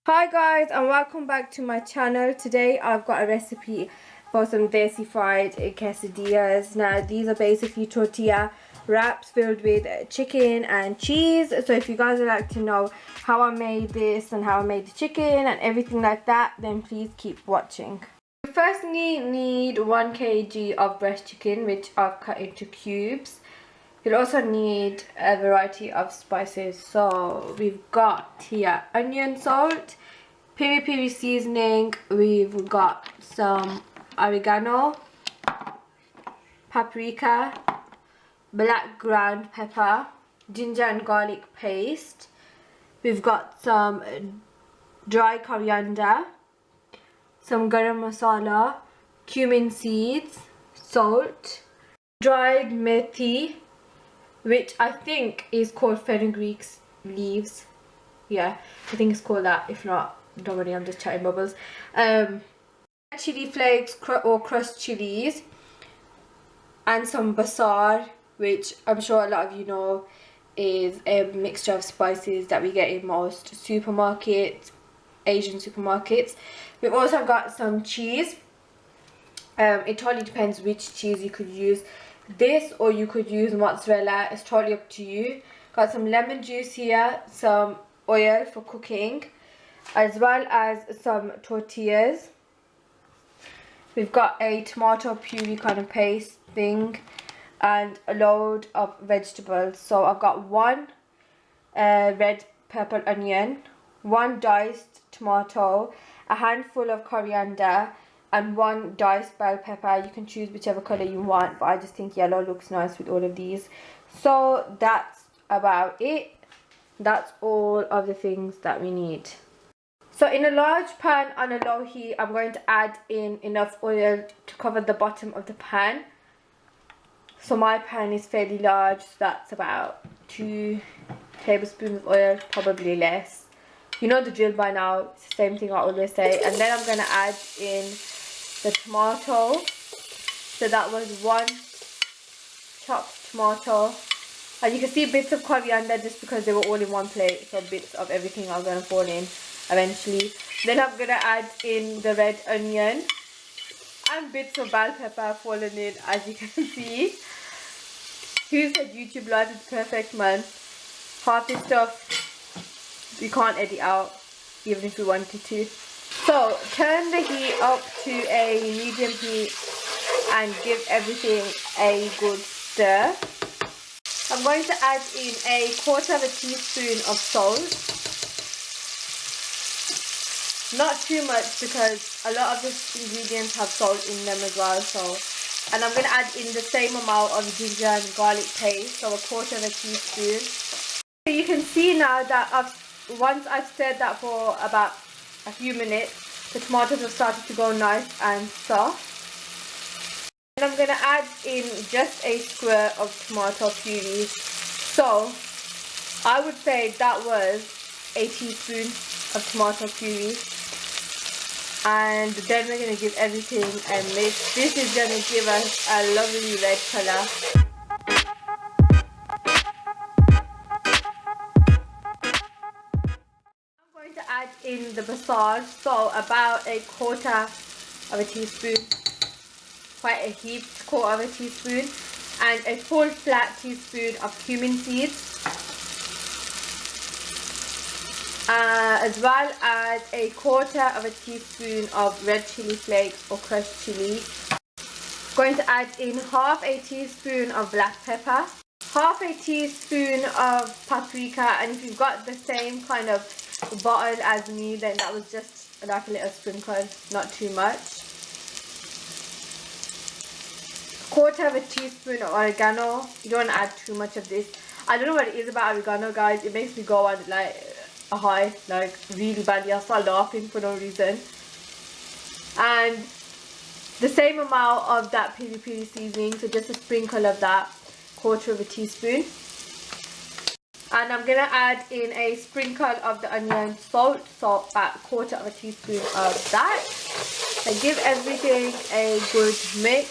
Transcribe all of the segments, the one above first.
Hi guys, and welcome back to my channel. Today I've got a recipe for some Desi fried quesadillas. Now these are basically tortilla wraps filled with chicken and cheese. So if you guys would like to know how I made this and how I made the chicken and everything like that, then please keep watching. We firstly need 1 kg of breast chicken, which I've cut into cubes. You'll also need a variety of spices. So we've got here onion, salt, piri piri seasoning, we've got some oregano, paprika, black ground pepper, ginger and garlic paste. We've got some dry coriander, some garam masala, cumin seeds, salt, dried methi, which I think is called fenugreek leaves. Yeah, I think it's called that. If not, don't worry, I'm just chatting bubbles. Chili flakes or crushed chilies, and some basar, which I'm sure a lot of you know is a mixture of spices that we get in most supermarkets, Asian supermarkets. We've also got some cheese. It totally depends which cheese you could use. This or you could use mozzarella, it's totally up to you. Got some lemon juice here, some oil for cooking, as well as some tortillas. We've got a tomato puree kind of paste thing and a load of vegetables. So I've got one red purple onion, one diced tomato, a handful of coriander, and one diced bell pepper. You can choose whichever color you want, but I just think yellow looks nice with all of these. So that's about it. That's all of the things that we need. So in a large pan on a low heat, I'm going to add in enough oil to cover the bottom of the pan. So my pan is fairly large, so that's about 2 tablespoons of oil, probably less. You know the drill by now, it's the same thing I always say. And then I'm going to add in the tomato. So that was 1 chopped tomato. And you can see bits of coriander just because they were all in one plate. So bits of everything are going to fall in eventually. Then I'm going to add in the red onion. And bits of bell pepper falling in, as you can see. Who said YouTube life is perfect, man? Half this stuff we can't edit out, even if we wanted to. So turn the heat up to a medium heat and give everything a good stir. I'm going to add in 1/4 teaspoon of salt. Not too much because a lot of the ingredients have salt in them as well. And I'm going to add in the same amount of ginger and garlic paste, so 1/4 teaspoon. So you can see now that once I've stirred that for about a few minutes, the tomatoes have started to go nice and soft. And I'm going to add in just a squirt of tomato puree. So I would say that was a teaspoon of tomato puree. And then we're going to give everything a mix. This is going to give us a lovely red colour. I'm going to add in the basal, so about 1/4 teaspoon, quite a heaped 1/4 teaspoon, and a full flat teaspoon of cumin seeds, as well as 1/4 teaspoon of red chili flakes or crushed chili. Going to add in 1/2 teaspoon of black pepper, 1/2 teaspoon of paprika, and if you've got the same kind of bottle as me, then that was just like a little sprinkle, not too much. 1/4 teaspoon of oregano. You don't want to add too much of this. I don't know what it is about oregano, guys. It makes me go on like a high, like really badly. I start laughing for no reason. And the same amount of that piri piri seasoning, so just a sprinkle of that, 1/4 teaspoon. And I'm going to add in a sprinkle of the onion salt, so about 1/4 teaspoon of that. And give everything a good mix.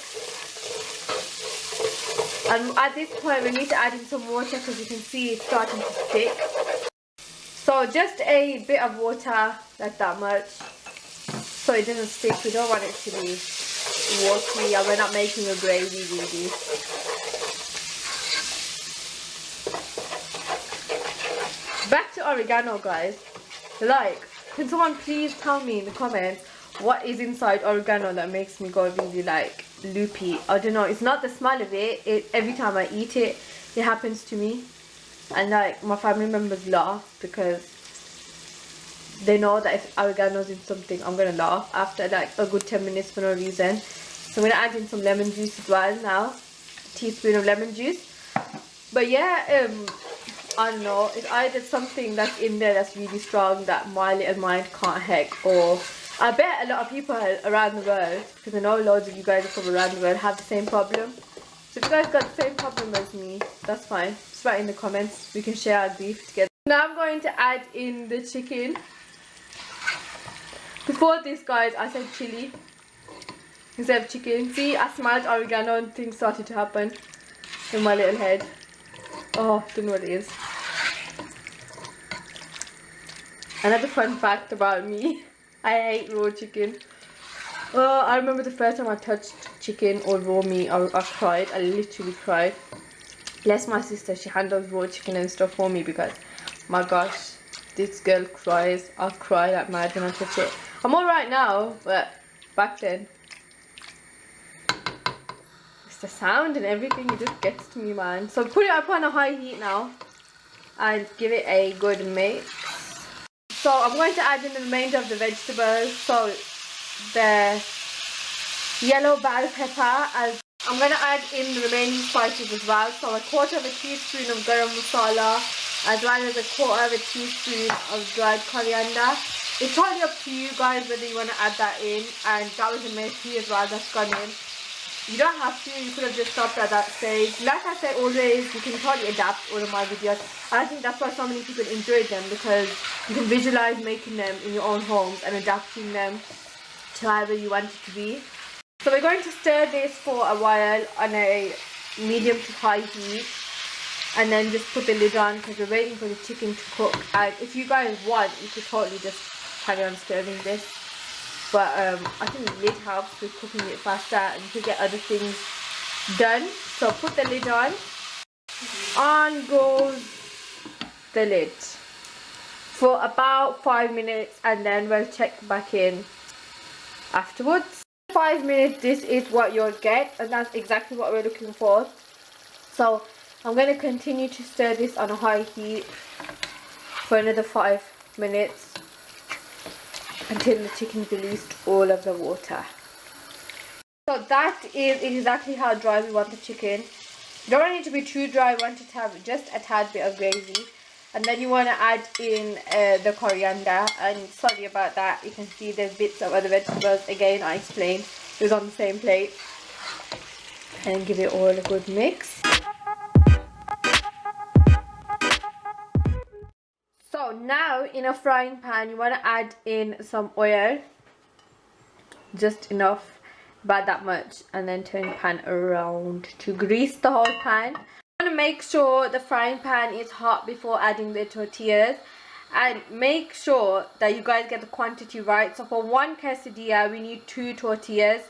And at this point we need to add in some water because you can see it's starting to stick. So So just a bit of water, like that much, so it doesn't stick. We don't want it to be watery, and we're not making a gravy really. Back to oregano, guys. Like, can someone please tell me in the comments what is inside oregano that makes me go really like loopy? I don't know, it's not the smell of it. Every time I eat it, it happens to me. And like, my family members laugh because they know that if oregano's in something, I'm gonna laugh after like a good 10 minutes for no reason. So I'm gonna add in some lemon juice as well now. A teaspoon of lemon juice. But yeah, I don't know, it's either something that's in there that's really strong that my little mind can't hack, or I bet a lot of people around the world, because I know loads of you guys from around the world have the same problem. So if you guys got the same problem as me, that's fine. Just write in the comments, we can share our grief together. Now I'm going to add in the chicken. Before this, guys, I said chili instead of chicken. See, I smelled oregano and things started to happen in my little head. Oh, don't know what it is. Another fun fact about me, I hate raw chicken. Oh, I remember the first time I touched chicken or raw meat, I cried. I literally cried. Bless my sister, she handles raw chicken and stuff for me because, my gosh, this girl cries. I cry like mad when I touch it. I'm alright now, but back then, it's the sound and everything, it just gets to me, man. So put it up on a high heat now and give it a good mix. So I'm going to add in the remainder of the vegetables. So the yellow bell pepper, as I'm going to add in the remaining spices as well. So 1/4 of a teaspoon of garam masala, as well as 1/4 of a teaspoon of dried coriander. It's totally up to you guys whether you want to add that in, and that was a methi as well that's gone in. You don't have to, you could have just stopped at that stage. Like I said always, you can totally adapt all of my videos. I think that's why so many people enjoy them, because you can visualize making them in your own homes and adapting them to however you want it to be. So we're going to stir this for a while on a medium to high heat, and then just put the lid on because we're waiting for the chicken to cook. And if you guys want, you could totally just carry on stirring this, but I think the lid helps with cooking it faster and you can get other things done. So put the lid on goes the lid for about 5 minutes, and then we'll check back in afterwards. 5 minutes, this is what you'll get, and that's exactly what we're looking for. So I'm going to continue to stir this on a high heat for another 5 minutes until the chicken's released all of the water. So that is exactly how dry we want the chicken. You don't want it to be too dry, you want it to have just a tad bit of gravy. And then you want to add in the coriander, and sorry about that, you can see there's bits of other vegetables. Again, I explained, it was on the same plate. And give it all a good mix. So now in a frying pan, you want to add in some oil, just enough, about that much, and then turn the pan around to grease the whole pan. You want to make sure the frying pan is hot before adding the tortillas, and make sure that you guys get the quantity right. So for 1 quesadilla we need 2 tortillas,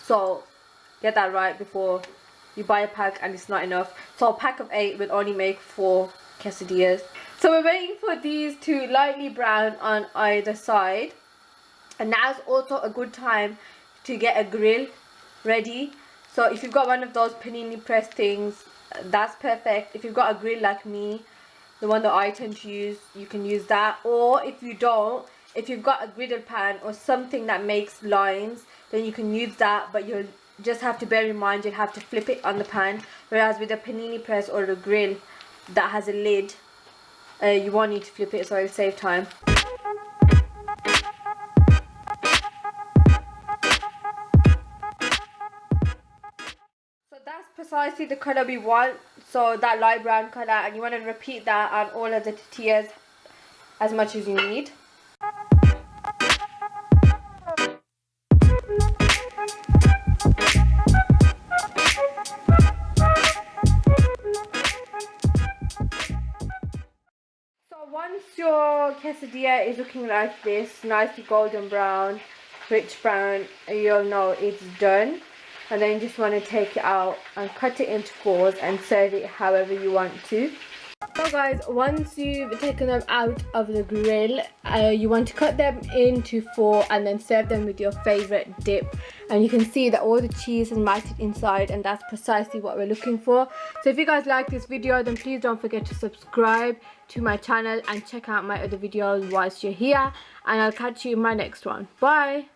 so get that right before you buy a pack and it's not enough. So a pack of 8 will only make 4 quesadillas. So we're waiting for these to lightly brown on either side, and now's also a good time to get a grill ready. So if you've got one of those panini press things, that's perfect. If you've got a grill like me, the one that I tend to use, you can use that. Or if you don't, if you've got a griddle pan or something that makes lines, then you can use that, but you'll just have to bear in mind you'll have to flip it on the pan. Whereas with a panini press or a grill that has a lid, you won't need to flip it, so it'll save time. So that's precisely the colour we want, so that light brown colour, and you want to repeat that on all of the tortillas as much as you need. So quesadilla is looking like this, nicely golden brown, rich brown, you'll know it's done. And then you just want to take it out and cut it into fours and serve it however you want to. So guys, once you've taken them out of the grill, you want to cut them into four and then serve them with your favorite dip. And you can see that all the cheese is melted inside, and that's precisely what we're looking for. So if you guys like this video, then please don't forget to subscribe to my channel and check out my other videos whilst you're here, and I'll catch you in my next one. Bye.